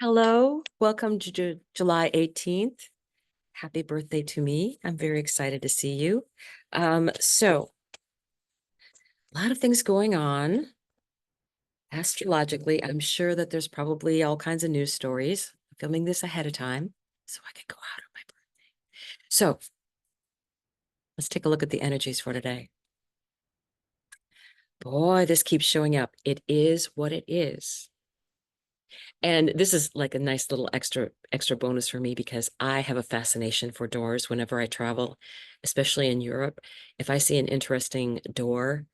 Hello, welcome to July 18th. Happy birthday to me. I'm very excited to see you. So a lot of things going on astrologically. I'm sure that there's probably all kinds of news stories. I'm filming this ahead of time so I could go out on my birthday. So let's take a look at the energies for today. Boy, this keeps showing up. It is what it is. And this is like a nice little extra bonus for me because I have a fascination for doors whenever I travel, especially in Europe. If I see an interesting door,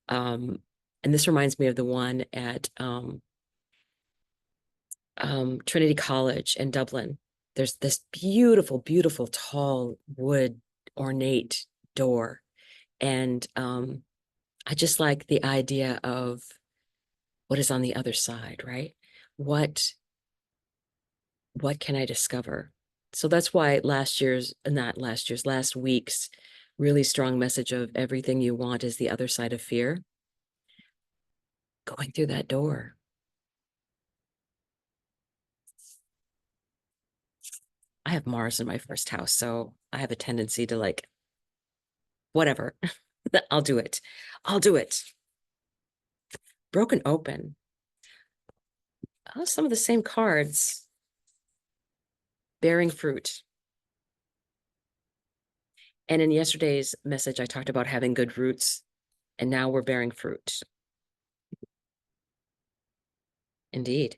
and this reminds me of the one at Trinity College in Dublin. There's this beautiful, beautiful, tall wood ornate door. And I just like the idea of what is on the other side, right? What what can I discover? So that's why last week's really strong message of everything you want is the other side of fear. Going through that door. I have Mars in my first house, so I have a tendency to like, whatever. I'll do it. I'll do it. Broken open. Oh, some of the same cards. Bearing fruit. And in yesterday's message, I talked about having good roots, and now we're bearing fruit. Indeed.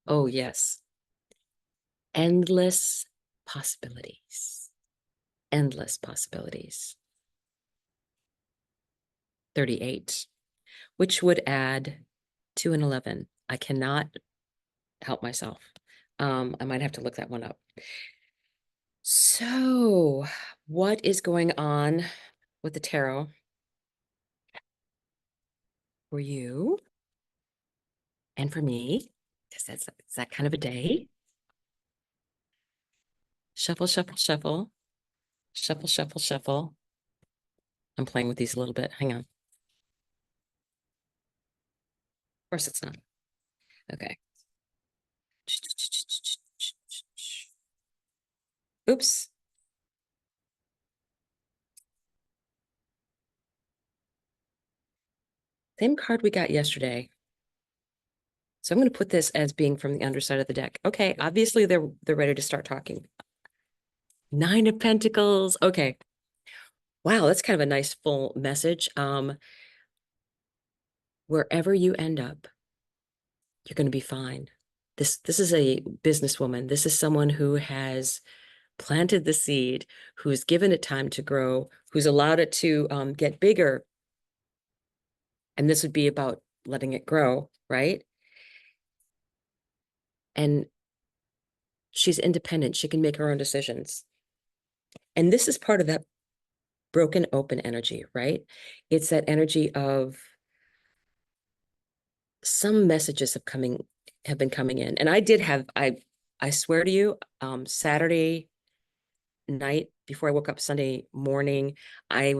Oh, yes. Endless possibilities. Endless possibilities. 38, which would add 2 and 11. I cannot help myself. I might have to look that one up. So, what is going on with the tarot for you and for me? Because it's that kind of a day. Shuffle, shuffle, shuffle. Shuffle, shuffle, shuffle. I'm playing with these a little bit. Hang on. Of course it's not. Okay. Oops. Same card we got yesterday. So I'm going to put this as being from the underside of the deck. Okay, obviously they're ready to start talking. 9 of Pentacles. Okay. Wow, that's kind of a nice full message. Wherever you end up, you're going to be fine. This is a businesswoman. This is someone who has planted the seed, who's given it time to grow, who's allowed it to get bigger. And this would be about letting it grow, right? And she's independent. She can make her own decisions. And this is part of that broken open energy, right? It's that energy of some messages have been coming in. And I swear to you, Saturday night before I woke up Sunday morning, I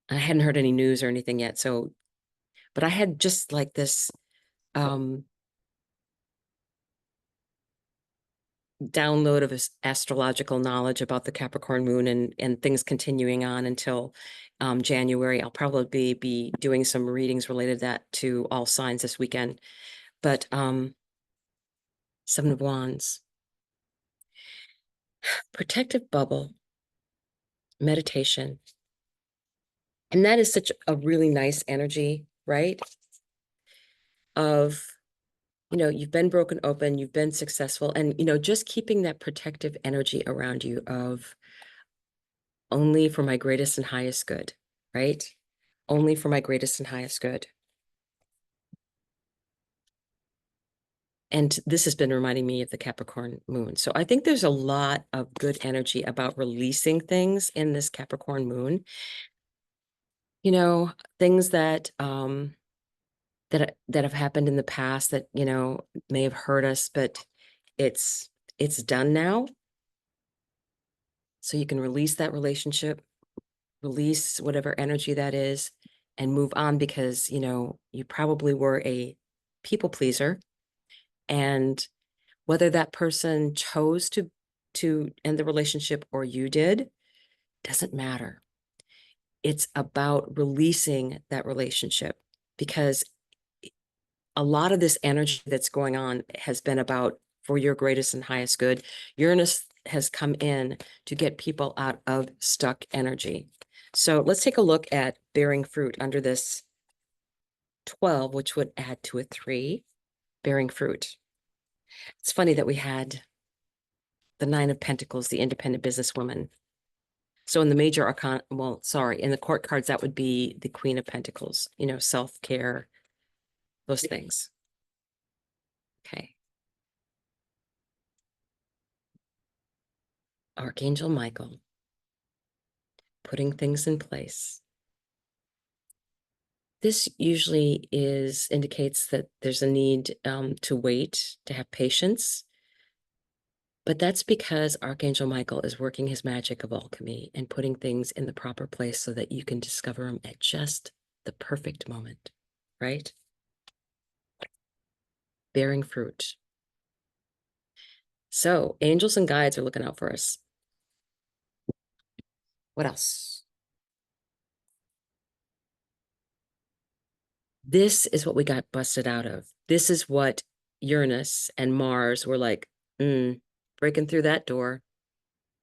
hadn't heard any news or anything yet. So, but I had just like this um download of astrological knowledge about the Capricorn moon and things continuing on until January. I'll probably be doing some readings related to all signs this weekend. But 7 of Wands, protective bubble, meditation. And that is such a really nice energy, right? Of, you've been broken open, you've been successful, and, just keeping that protective energy around you of only for my greatest and highest good, right? Only for my greatest and highest good. And this has been reminding me of the Capricorn moon. So I think there's a lot of good energy about releasing things in this Capricorn moon. Things that have happened in the past that, may have hurt us, but it's done now. So you can release that relationship, release whatever energy that is, and move on because, you probably were a people pleaser And whether that person chose to end the relationship or you did, doesn't matter. It's about releasing that relationship, because a lot of this energy that's going on has been about for your greatest and highest good. Uranus has come in to get people out of stuck energy. So let's take a look at bearing fruit under this 12, which would add to a 3, bearing fruit. It's funny that we had the 9 of Pentacles, the independent businesswoman. So in the major arcana, well, sorry, in the court cards, that would be the Queen of Pentacles, you know, self-care, those things. Okay. Archangel Michael, putting things in place. This usually indicates that there's a need to wait, to have patience. But that's because Archangel Michael is working his magic of alchemy and putting things in the proper place so that you can discover them at just the perfect moment, right? Bearing fruit. So angels and guides are looking out for us. What else? This is what we got busted out of. This is what Uranus and Mars were like, breaking through that door,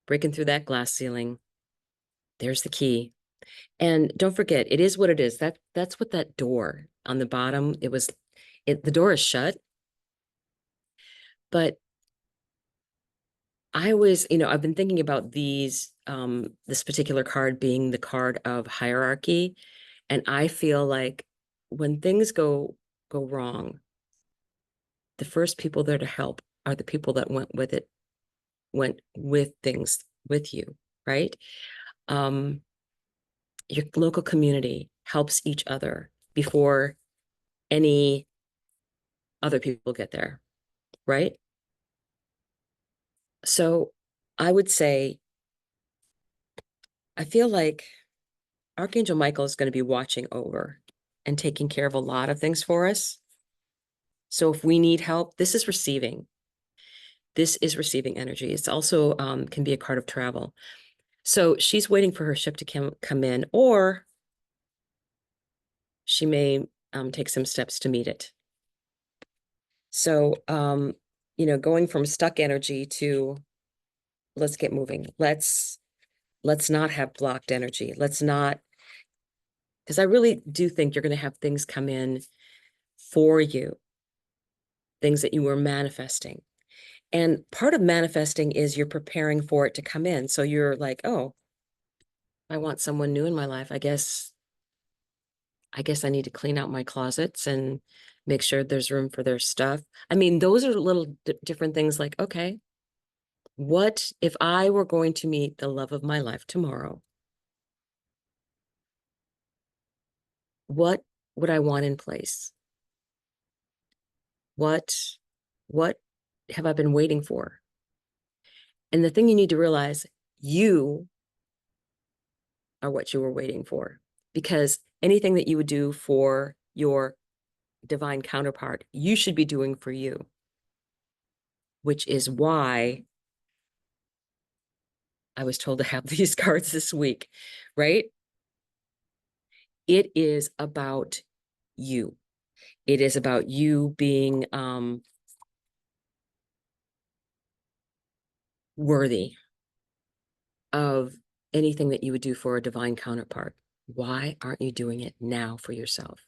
breaking through that glass ceiling. There's the key. And don't forget, it is what it is. That's what that door on the bottom, the door is shut. But I always, I've been thinking about this particular card being the card of hierarchy. And I feel like when things go wrong, the first people there to help are the people that went with things with you, right? Your local community helps each other before any other people get there, right? So I would say, I feel like Archangel Michael is going to be watching over and taking care of a lot of things for us. So if we need help, this is receiving. This is receiving energy. It's also can be a card of travel. So she's waiting for her ship to come in, or she may take some steps to meet it. So, going from stuck energy to let's get moving. Let's not have blocked energy. Let's not, because I really do think you're going to have things come in for you, things that you were manifesting. And part of manifesting is you're preparing for it to come in. So you're like, oh, I want someone new in my life. I guess I need to clean out my closets and make sure there's room for their stuff. I mean, those are little different things like, okay, what if I were going to meet the love of my life tomorrow? What would I want in place? What have I been waiting for? And the thing you need to realize, you are what you were waiting for, because anything that you would do for your divine counterpart, you should be doing for you, which is why I was told to have these cards this week, right? It is about you. It is about you being worthy of anything that you would do for a divine counterpart. Why aren't you doing it now for yourself?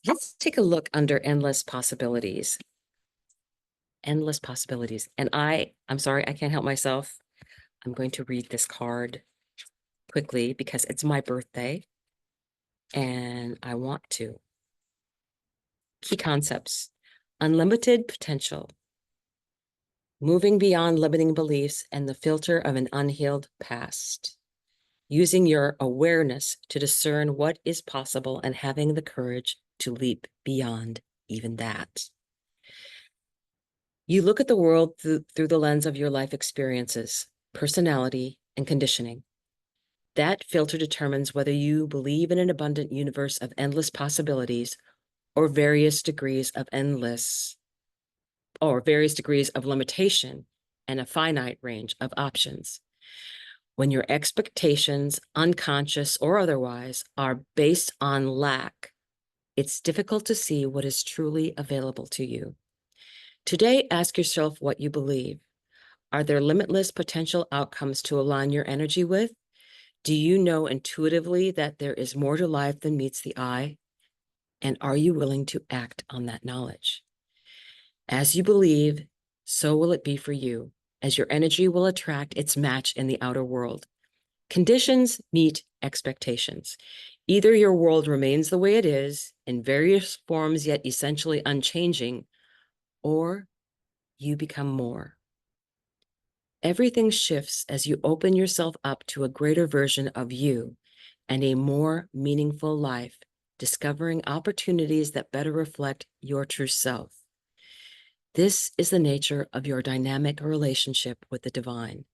Let's take a look under endless possibilities. Endless possibilities. And I'm sorry, I can't help myself. I'm going to read this card quickly because it's my birthday and I want to. Key concepts: unlimited potential, moving beyond limiting beliefs and the filter of an unhealed past, using your awareness to discern what is possible and having the courage to leap beyond even that. You look at the world through the lens of your life experiences, personality, and conditioning. That filter determines whether you believe in an abundant universe of endless possibilities or various degrees of endless, or various degrees of limitation and a finite range of options. When your expectations, unconscious or otherwise, are based on lack, it's difficult to see what is truly available to you. Today, ask yourself what you believe. Are there limitless potential outcomes to align your energy with? Do you know intuitively that there is more to life than meets the eye? And are you willing to act on that knowledge? As you believe, so will it be for you, as your energy will attract its match in the outer world. Conditions meet expectations. Either your world remains the way it is, in various forms yet essentially unchanging, or you become more. Everything shifts as you open yourself up to a greater version of you and a more meaningful life, discovering opportunities that better reflect your true self. This is the nature of your dynamic relationship with the divine.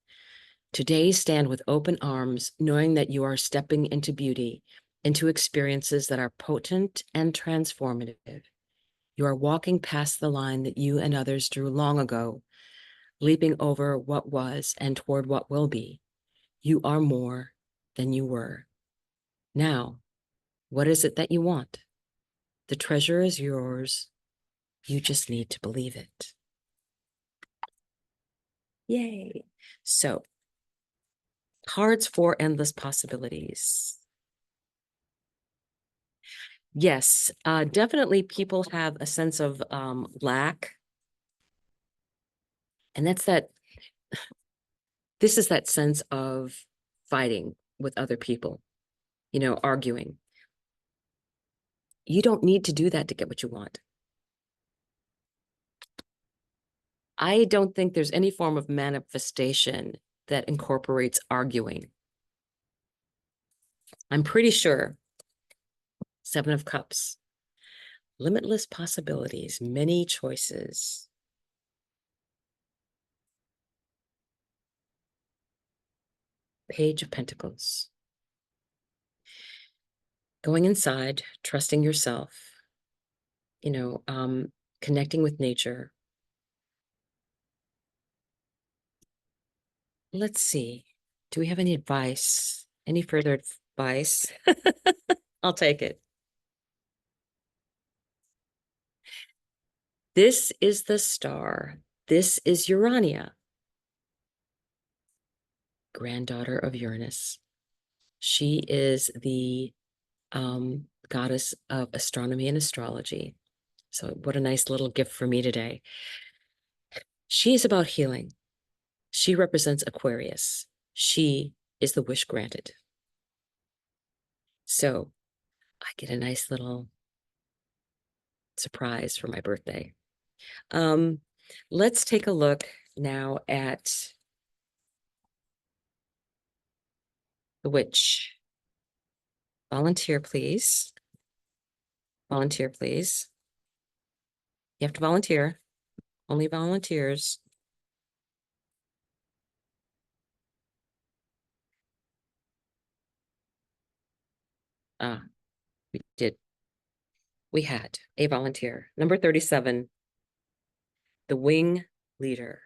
Today, stand with open arms, knowing that you are stepping into beauty, into experiences that are potent and transformative. You are walking past the line that you and others drew long ago, leaping over what was and toward what will be. You are more than you were. Now, what is it that you want? The treasure is yours. You just need to believe it. Yay. So, cards for endless possibilities. Yes, definitely people have a sense of lack. And this is that sense of fighting with other people, arguing. You don't need to do that to get what you want. I don't think there's any form of manifestation that incorporates arguing. I'm pretty sure. 7 of Cups. Limitless possibilities, many choices. Page of Pentacles. Going inside, trusting yourself, connecting with nature. Let's see. Do we have any advice? Any further advice? I'll take it. This is the star. This is Urania, granddaughter of Uranus. She is the goddess of astronomy and astrology. So what a nice little gift for me today. She is about healing. She represents Aquarius. She is the wish granted. So I get a nice little surprise for my birthday. Let's take a look now at the witch. Volunteer, please. Volunteer, please. You have to volunteer. Only volunteers. Ah, we did. We had a volunteer. Number 37, the wing leader.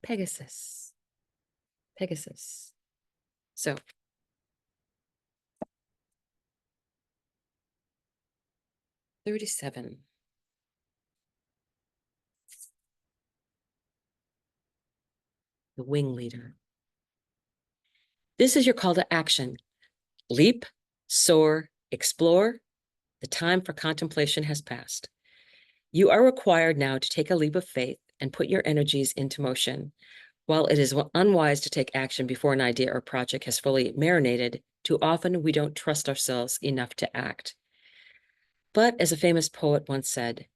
Pegasus. Pegasus. So, $37. The wing leader. This is your call to action. Leap, soar, explore. The time for contemplation has passed. You are required now to take a leap of faith and put your energies into motion. While it is unwise to take action before an idea or project has fully marinated, too often we don't trust ourselves enough to act. But as a famous poet once said,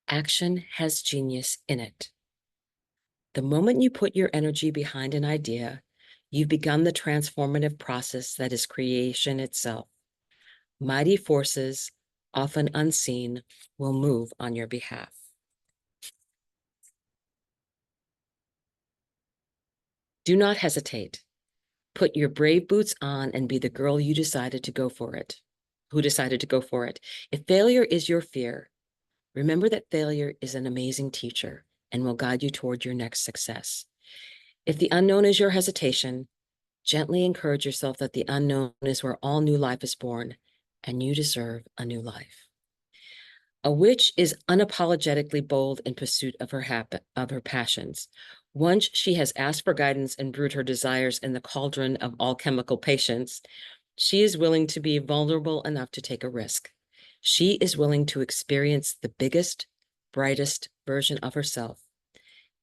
action has genius in it. The moment you put your energy behind an idea, you've begun the transformative process that is creation itself. Mighty forces, often unseen, will move on your behalf. Do not hesitate. Put your brave boots on and be the girl you decided to go for it, who decided to go for it. If failure is your fear, remember that failure is an amazing teacher and will guide you toward your next success. If the unknown is your hesitation, gently encourage yourself that the unknown is where all new life is born, and you deserve a new life. A witch is unapologetically bold in pursuit of her passions. Once she has asked for guidance and brewed her desires in the cauldron of alchemical patience, she is willing to be vulnerable enough to take a risk. She is willing to experience the biggest, brightest version of herself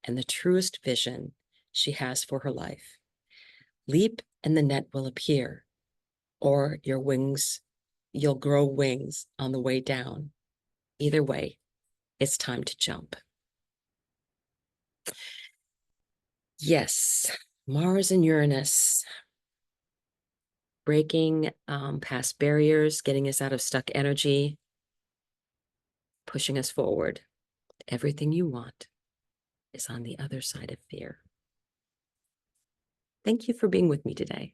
and the truest vision she has for her life. Leap and the net will appear, or you'll grow wings on the way down. Either way, it's time to jump. Yes, Mars and Uranus, breaking past barriers, getting us out of stuck energy, pushing us forward. Everything you want is on the other side of fear. Thank you for being with me today.